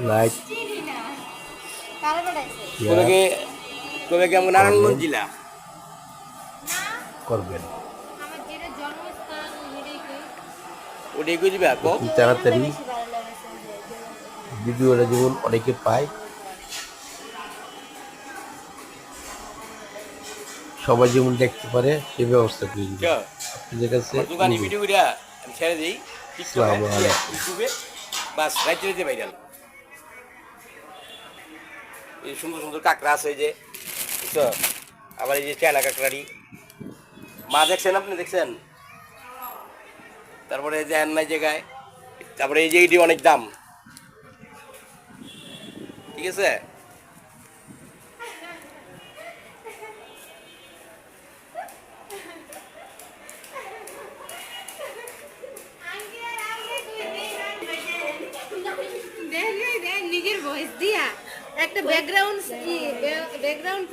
Like চিনি না কারে পাঠাইছে শেয়ার তুমি কেমন নারায়ণগঞ্জ জেলা না করবেন। আমার যেটা জন্মস্থান হেডেই কই ওটাই কই দিবা কো অতি তাড়াতাড়ি বেশি ভালো লাগছে ভিডিওটা যেমন অনেকে পায়, সবাই যেমন দেখতে পারে সে ব্যবস্থা করে দিবেন আপনাদের কাছে। আমার দোকানে ভিডিও কইরা আমি ছেড়ে দিই টিকটকে আসসালামু আলাইকুম। ইউটিউবে বাস রাইতে রাইতে ভাইরাল এই সুন্দর সুন্দর কাঁকড়া আছে এই যে বুঝছো আবার এই যে চায়না কাঁকড়ারি মা দেখছেন আপনি দেখছেন তারপরে এই যে নাই জায়গায় তারপরে এই যে এটি অনেক দাম ঠিক আছে দেখ নিজের ভয়েস দিয়া একটা ব্যাকগ্রাউন্ড ব্যাকগ্রাউন্ড